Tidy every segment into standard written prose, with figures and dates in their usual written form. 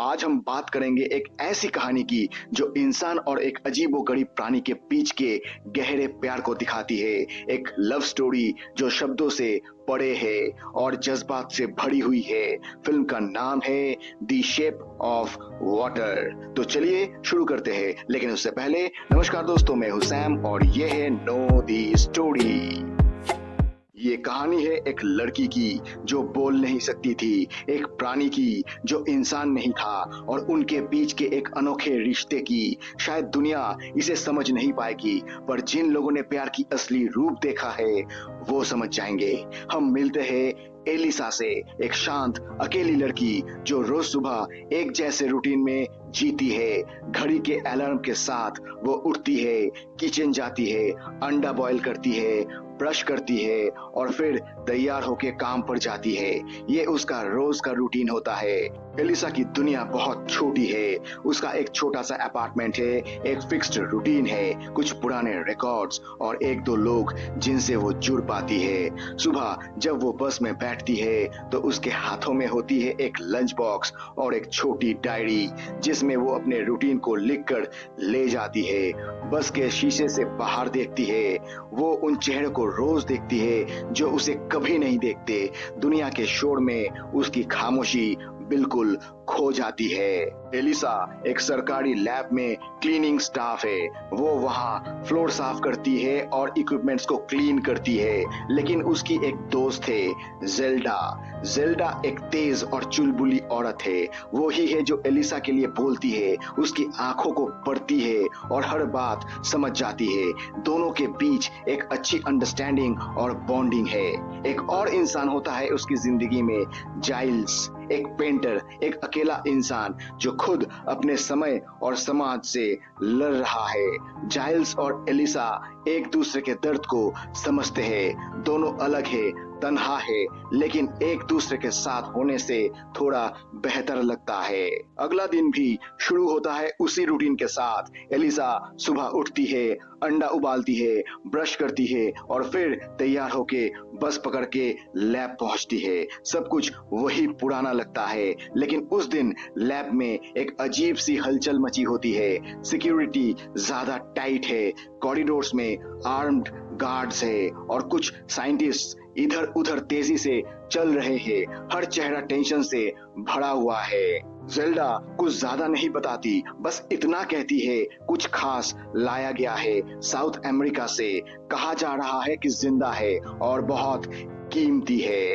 आज हम बात करेंगे एक ऐसी कहानी की जो इंसान और एक अजीबोगरीब प्राणी के बीच के गहरे प्यार को दिखाती है। एक लव स्टोरी जो शब्दों से परे है और जज्बात से भरी हुई है। फिल्म का नाम है द शेप ऑफ वाटर। तो चलिए शुरू करते हैं, लेकिन उससे पहले नमस्कार दोस्तों, मैं हूं सैम और ये है नो द स्टोरी। ये कहानी है एक लड़की की जो बोल नहीं सकती थी, एक प्राणी की जो इंसान नहीं था और उनके बीच के एक अनोखे रिश्ते की। शायद दुनिया इसे समझ नहीं पाएगी, पर जिन लोगों ने प्यार की असली रूप देखा है वो समझ जाएंगे। हम मिलते हैं एलिसा से, एक शांत अकेली लड़की जो रोज सुबह एक जैसे रूटीन में जीती है। घड़ी के अलार्म के साथ वो उठती है, किचन जाती है, अंडा बॉईल करती है, ब्रश करती है और फिर तैयार होके काम पर जाती है। ये उसका रोज का रूटीन होता है। एलिसा की दुनिया बहुत छोटी है। उसका एक छोटा सा अपार्टमेंट है, एक फिक्स्ड रूटीन है, कुछ पुराने रिकॉर्ड्स और एक दो लोग जिनसे वो जुड़ पाती है। सुबह जब वो बस में बैठती है तो उसके हाथों में होती है एक लंच बॉक्स और एक छोटी डायरी जिसमें वो अपने रूटीन को लिखकर ले जाती है। बस के शीशे से बाहर देखती है, वो उन चेहरों को रोज देखती है जो उसे कभी नहीं देखते। दुनिया के शोर में उसकी खामोशी बिल्कुल खो जाती है। एलिसा एक सरकारी लैब में क्लीनिंग स्टाफ है। वो वहाँ फ्लोर साफ करती है और इक्विपमेंट्स को क्लीन करती है। लेकिन उसकी एक दोस्त है, जेल्डा। जेल्डा एक तेज और चुलबुली औरत है। वो ही है जो एलिसा के लिए बोलती है, उसकी आंखों को पढ़ती है और हर बात समझ जाती है। दोनों के बीच एक अच्छी अंडरस्टैंडिंग और बॉन्डिंग है। एक और इंसान होता है उसकी जिंदगी में, जाइल्स, एक पेंटर, एक अकेला इंसान जो खुद अपने समय और समाज से लड़ रहा है। जाइल्स और एलिसा एक दूसरे के दर्द को समझते हैं। दोनों अलग है, तन्हा है, लेकिन एक दूसरे के साथ होने से थोड़ा बेहतर लगता है। अगला दिन भी शुरू होता है उसी रूटीन के साथ। एलिसा सुबह उठती है, अंडा उबालती है, ब्रश करती है और फिर तैयार होके बस पकड़ के लैब पहुंचती है। सब कुछ वही पुराना लगता है, लेकिन उस दिन लैब में एक अजीब सी हलचल मची होती है। सिक्योरिटी ज्यादा टाइट है, कॉरिडोर्स में आर्म्ड गार्ड्स है और कुछ साइंटिस्ट इधर उधर तेजी से चल रहे हैं। हर चेहरा टेंशन से भरा हुआ है। जेल्डा कुछ ज्यादा नहीं बताती, बस इतना कहती है कुछ खास लाया गया है साउथ अमेरिका से। कहा जा रहा है कि जिंदा है और बहुत कीमती है।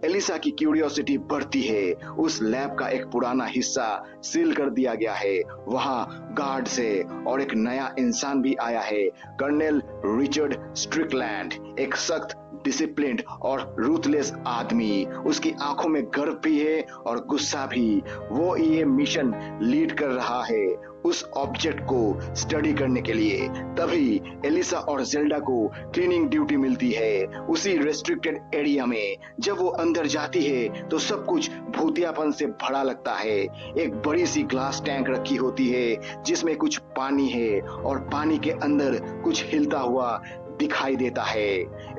एलिसा की क्यूरियोसिटी बढ़ती है। उस लैब का एक पुराना हिस्सा सील कर दिया गया है। वहाँ गार्ड्स है और एक नया इंसान भी आया है, कर्नल रिचर्ड स्ट्रिकलैंड, एक सख्त, डिसिप्लिन्ड और रूथलेस आदमी। उसकी आंखों में गर्व भी है और गुस्सा भी। वो ये मिशन लीड कर रहा है उस ऑब्जेक्ट को स्टडी करने के लिए। तभी एलिसा और जेल्डा को क्लीनिंग ड्यूटी मिलती है उसी रेस्ट्रिक्टेड एरिया में। जब वो अंदर जाती है तो सब कुछ भूतियापन से भरा लगता है। एक बड़ी सी ग्लास टैंक रखी होती है जिसमें कुछ पानी है और पानी के अंदर कुछ हिलता हुआ दिखाई देता है।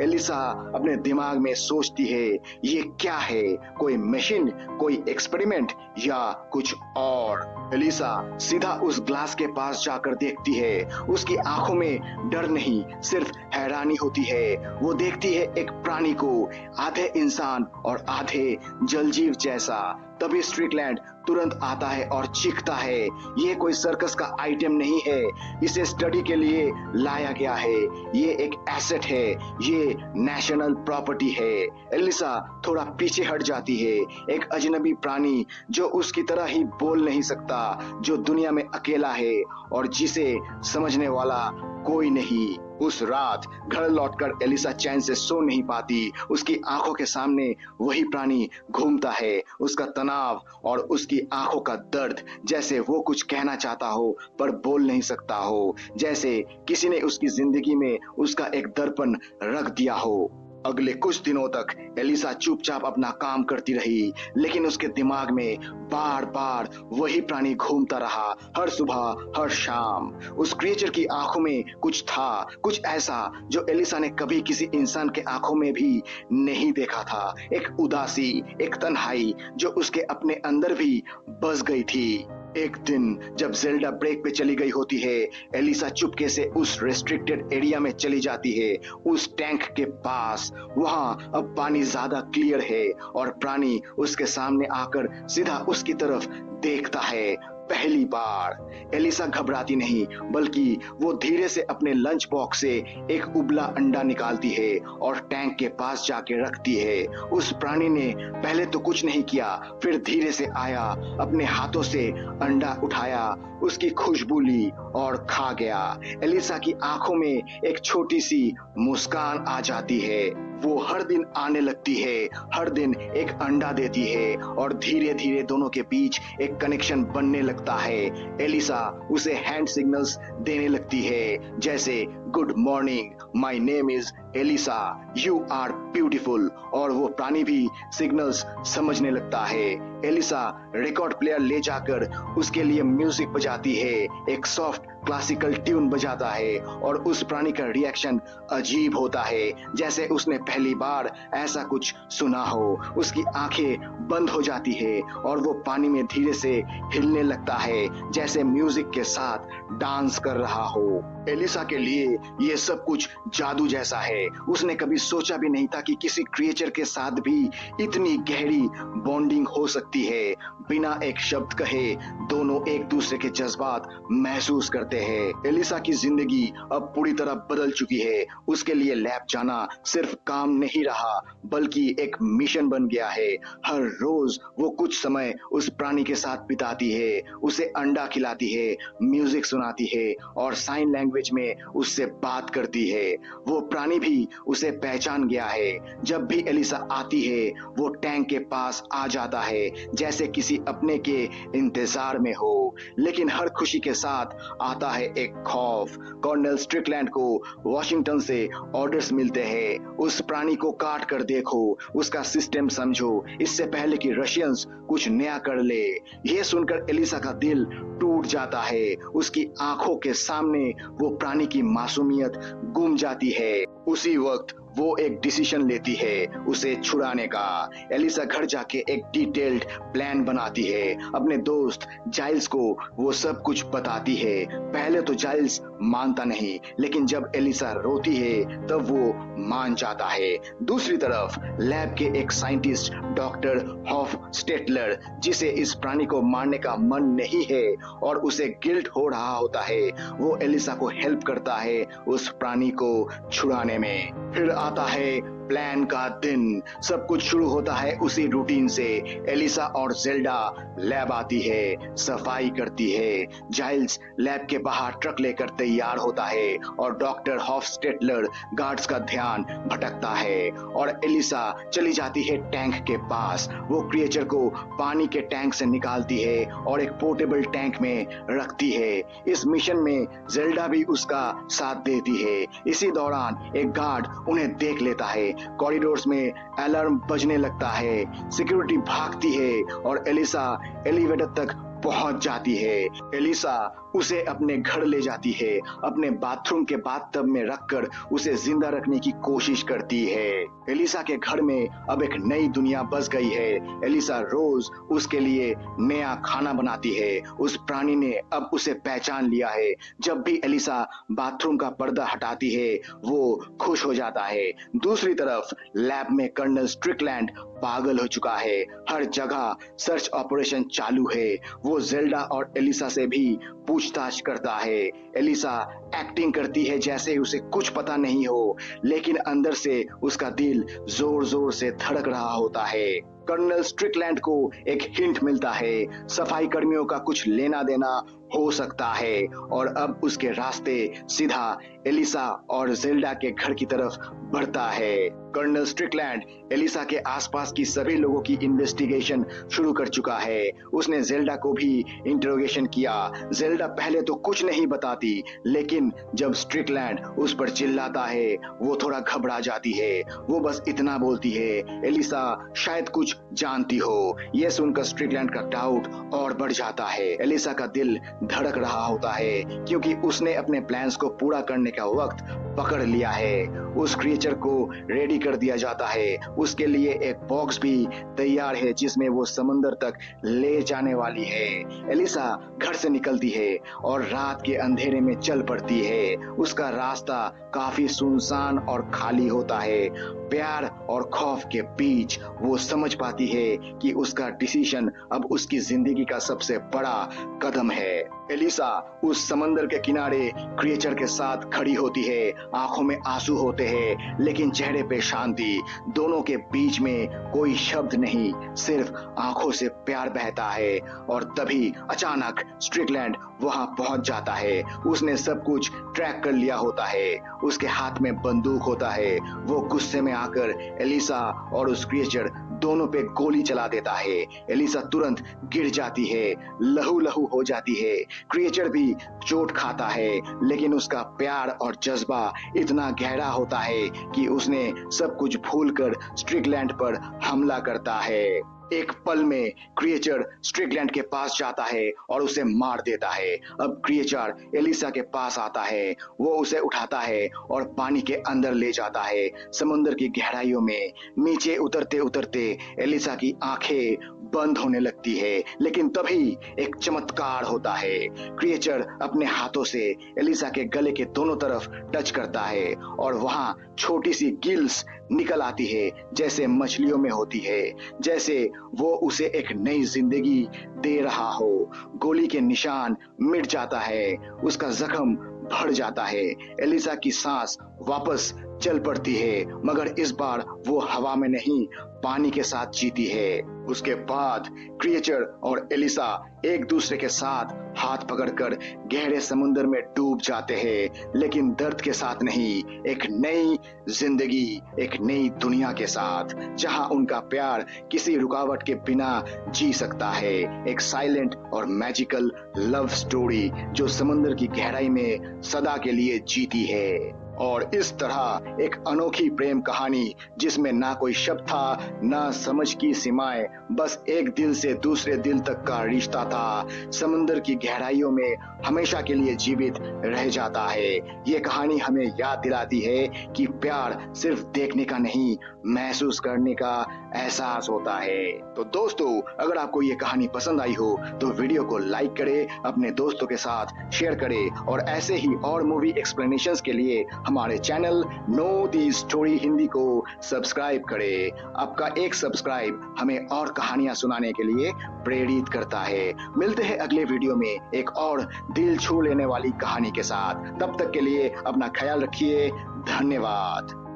एलिसा अपने दिमाग में सोचती है, ये क्या है? कोई मशीन, कोई एक्सपेरिमेंट या कुछ और? एलिसा सीधा उस ग्लास के पास जाकर देखती है। उसकी आंखों में डर नहीं, सिर्फ हैरानी होती है। वो देखती है एक प्राणी को, आधे इंसान और आधे जलजीव जैसा। तभी स्ट्रिकलैंड तुरंत आता है और चीखता है, ये कोई सर्कस का आइटम नहीं है, इसे स्टडी के लिए लाया गया है। ये एक एसेट है, ये नेशनल प्रॉपर्टी है। एलिसा थोड़ा पीछे हट जाती है। एक अजनबी प्राणी जो उसकी तरह ही बोल नहीं सकता, जो दुनिया में अकेला है और जिसे समझने वाला कोई नहीं। उस रात घर लौटकर एलिसा चैन से सो नहीं पाती। उसकी आंखों के सामने वही प्राणी घूमता है, उसका तनाव और उसकी आंखों का दर्द, जैसे वो कुछ कहना चाहता हो पर बोल नहीं सकता हो, जैसे किसी ने उसकी जिंदगी में उसका एक दर्पण रख दिया हो। अगले कुछ दिनों तक एलिसा चुपचाप अपना काम करती रही, लेकिन उसके दिमाग में बार बार वही प्राणी घूमता रहा, हर सुबह हर शाम। उस क्रिएचर की आंखों में कुछ था, कुछ ऐसा जो एलिसा ने कभी किसी इंसान के आंखों में भी नहीं देखा था। एक उदासी, एक तन्हाई जो उसके अपने अंदर भी बस गई थी। एक दिन जब जेल्डा ब्रेक पे चली गई होती है, एलिसा चुपके से उस रेस्ट्रिक्टेड एरिया में चली जाती है, उस टैंक के पास। वहां अब पानी ज्यादा क्लियर है और प्राणी उसके सामने आकर सीधा उसकी तरफ देखता है। पहली बार एलिसा घबराती नहीं, बल्कि वो धीरे से अपने लंच बॉक्स से एक उबला अंडा निकालती है और टैंक के पास जाके रखती है। उस प्राणी ने पहले तो कुछ नहीं किया, फिर धीरे से आया, अपने हाथों से अंडा उठाया, उसकी खुशबू ली और खा गया। एलिसा की आंखों में एक छोटी सी मुस्कान आ जाती है। वो हर दिन आने लगती है, हर दिन एक अंडा देती है और धीरे धीरे दोनों के बीच एक कनेक्शन बनने लगता है। एलिसा उसे हैंड सिग्नल्स देने लगती है, जैसे good morning, my name is Elisa, you are beautiful, और वो प्राणी भी सिग्नल्स समझने लगता है। एलिसा रिकॉर्ड प्लेयर ले जाकर उसके लिए म्यूजिक बजाती है, एक सॉफ्ट क्लासिकल ट्यून बजाता है और उस प्राणी का रिएक्शन अजीब होता है, जैसे उसने पहली बार ऐसा कुछ सुना हो। उसकी आंखें बंद हो जाती है और वो पानी में धीरे से हिलने लगता है, जैसे म्यूजिक के साथ डांस कर रहा हो। एलिसा के लिए ये सब कुछ जादू जैसा है। उसने कभी सोचा भी नहीं था कि किसी क्रिएचर के साथ भी इतनी गहरी बॉन्डिंग हो सकती है। बिना एक शब्द कहे दोनों एक दूसरे के जज्बात महसूस करते हैं। एलिसा की जिंदगी अब पूरी तरह बदल चुकी है। उसके लिए लैब जाना सिर्फ काम नहीं रहा, बल्कि एक मिशन बन गया है। हर रोज वो कुछ समय उस प्राणी के साथ बिताती है, उसे अंडा खिलाती है, म्यूजिक सुनाती है और साइन लैंग्वेज में उससे बात करती है। वो प्राणी भी उसे पहचान गया है। जब भी एलिसा आती है, वो टैंक के पास आ जाता है, जैसे किसी अपने के इंतजार में हो। लेकिन हर खुशी के साथ आता है एक खौफ। कर्नल स्ट्रिकलैंड को वॉशिंगटन से ऑर्डर्स मिलते हैं, उस प्राणी को काट कर देखो, उसका सिस्टम समझो, इससे पहले कि रशियंस कुछ नया कर ले। यह सुनकर एलिसा का दिल टूट जाता है। उसकी आंखों के सामने वो प्राणी की मासूमियत गुम जाती है। उसी वक्त वो एक डिसीजन लेती है, उसे छुड़ाने का। एलिसा घर जाके एक डिटेल्ड प्लान बनाती है, अपने दोस्त जाइल्स को वो सब कुछ बताती है। पहले तो जाइल्स मानता नहीं, लेकिन जब एलिसा रोती है तब वो मान जाता है। दूसरी तरफ लैब के एक साइंटिस्ट डॉक्टर हॉफ स्टेटलर, जिसे इस प्राणी को मारने का मन नहीं है और उसे गिल्ट हो रहा होता है, वो एलिसा को हेल्प करता है उस प्राणी को छुड़ाने में। फिर आता है प्लान का दिन। सब कुछ शुरू होता है उसी रूटीन से। एलिसा और जेल्डा लैब आती है, सफाई करती है। जाइल्स लैब के बाहर ट्रक लेकर तैयार होता है और डॉक्टर हॉफस्टेटलर गार्ड्स का ध्यान भटकता है और एलिसा चली जाती है टैंक के पास। वो क्रिएचर को पानी के टैंक से निकालती है और एक पोर्टेबल टैंक में रखती है। इस मिशन में जेल्डा भी उसका साथ देती है। इसी दौरान एक गार्ड उन्हें देख लेता है। कॉरिडोर्स में अलार्म बजने लगता है, सिक्योरिटी भागती है और एलिसा एलिवेटर तक पहुंच जाती है। एलिसा उसे अपने घर ले जाती है, अपने बाथरूम के बाथटब में रखकर उसे जिंदा रखने की कोशिश करती है। एलिसा के घर में अब एक नई दुनिया बस गई है। एलिसा रोज उसके लिए नया खाना बनाती है। उस प्राणी ने अब उसे पहचान लिया है। जब भी एलिसा बाथरूम का पर्दा हटाती है, वो खुश हो जाता है। दूसरी तरफ लैब में कर्नल स्ट्रिकलैंड पागल हो चुका है। हर जगह सर्च ऑपरेशन चालू है। वो जेल्डा और एलिसा से भी पूछताछ करता है। एलिसा एक्टिंग करती है जैसे उसे कुछ पता नहीं हो, लेकिन अंदर से उसका दिल जोर जोर से धड़क रहा होता है। कर्नल स्ट्रिकलैंड को एक हिंट मिलता है, सफाई कर्मियों का कुछ लेना देना हो सकता है और अब उसके रास्ते सीधा एलिसा और जेल्डा के घर की तरफ बढ़ता है। कर्नल स्ट्रिकलैंड एलिसा के आसपास की सभी लोगों की इन्वेस्टिगेशन शुरू कर चुका है। उसने जेल्डा को भी इंटरोगेशन किया। जेल्डा पहले तो कुछ नहीं बताती, लेकिन जब स्ट्रिकलैंड उस पर चिल्लाता है वो थोड़ा घबरा जाती है। वो बस इतना बोलती है, एलिसा शायद कुछ जानती हो। ये सुनकर स्ट्रिकलैंड का डाउट और बढ़ जाता है। एलिसा का दिल धड़क रहा होता है क्योंकि उसने अपने प्लान्स को पूरा करने का वक्त पकड़ लिया है। उस क्रिएचर को रेडी कर दिया जाता है। उसके लिए एक बॉक्स भी तैयार है जिसमें वो समंदर तक ले जाने वाली है। एलिसा घर से निकलती है और रात के अंधेरे में चल पड़ती है। उसका रास्ता काफी सुनसान और खाली होता है। प्यार और खौफ के बीच वो समझ पाती है कि उसका डिसीजन अब उसकी जिंदगी का सबसे बड़ा कदम है। एलिसा उस समंदर के किनारे क्रिएचर के साथ खड़ी होती है। आंखों में आंसू होते हैं लेकिन चेहरे पे शांति। दोनों के बीच में कोई शब्द नहीं, सिर्फ आंखों से प्यार बहता है। और तभी अचानक स्ट्रिकलैंड वहां पहुंच जाता है। उसने सब कुछ ट्रैक कर लिया होता है। उसके हाथ में बंदूक होता है। वो गुस्से में आकर एलिसा और उस क्रिएचर दोनों पे गोली चला देता है। एलिसा तुरंत गिर जाती है, लहू लहू हो जाती है। क्रिएचर भी चोट खाता है, लेकिन उसका प्यार और जज्बा इतना गहरा होता है कि उसने सब कुछ भूलकर स्ट्रिकलैंड पर हमला करता है। एक पल में क्रिएचर स्ट्रिकलैंड के पास जाता है और उसे मार देता है। अब क्रिएचर एलिसा के पास आता है। वो उसे उठाता है और पानी के अंदर ले जाता है, समुद्र की गहराइयों में। नीचे उतरते उतरते एलिसा की आंखें बंद होने लगती है, लेकिन तभी एक चमत्कार होता है। क्रिएचर अपने हाथों से एलिसा के गले के दोनों तरफ टच करता है और वहां छोटी सी गिल्स निकल आती है, जैसे मछलियों में होती है, जैसे वो उसे एक नई जिंदगी दे रहा हो। गोली के निशान मिट जाता है, उसका जख्म भर जाता है। एलिसा की सांस वापस चल पड़ती है, मगर इस बार वो हवा में नहीं, पानी के साथ जीती है। उसके बाद क्रिएचर और एलिसा एक दूसरे के साथ हाथ पकड़कर गहरे समुद्र में डूब जाते हैं, लेकिन दर्द के साथ नहीं, एक नई जिंदगी, एक नई दुनिया के साथ, जहां उनका प्यार किसी रुकावट के बिना जी सकता है। एक साइलेंट और मैजिकल लव स्टोरी जो समुद्र की गहराई में सदा के लिए जीती है। और इस तरह एक अनोखी प्रेम कहानी जिसमें ना कोई शब्द था, ना समझ की सीमाएं, बस एक दिल से दूसरे दिल तक का रिश्ता था, समुद्र की गहराइयों में हमेशा के लिए जीवित रह जाता है। ये कहानी हमें याद दिलाती है कि प्यार सिर्फ देखने का नहीं, महसूस करने का एहसास होता है। तो दोस्तों, अगर आपको ये कहानी पसंद आई हो तो वीडियो को लाइक करें, अपने दोस्तों के साथ शेयर करें और ऐसे ही और मूवी एक्सप्लेनेशंस के लिए हमारे channel know the story Hindi को सब्सक्राइब करें। आपका एक सब्सक्राइब हमें और कहानियां सुनाने के लिए प्रेरित करता है। मिलते हैं अगले वीडियो में एक और दिल छू लेने वाली कहानी के साथ। तब तक के लिए अपना ख्याल रखिए। धन्यवाद।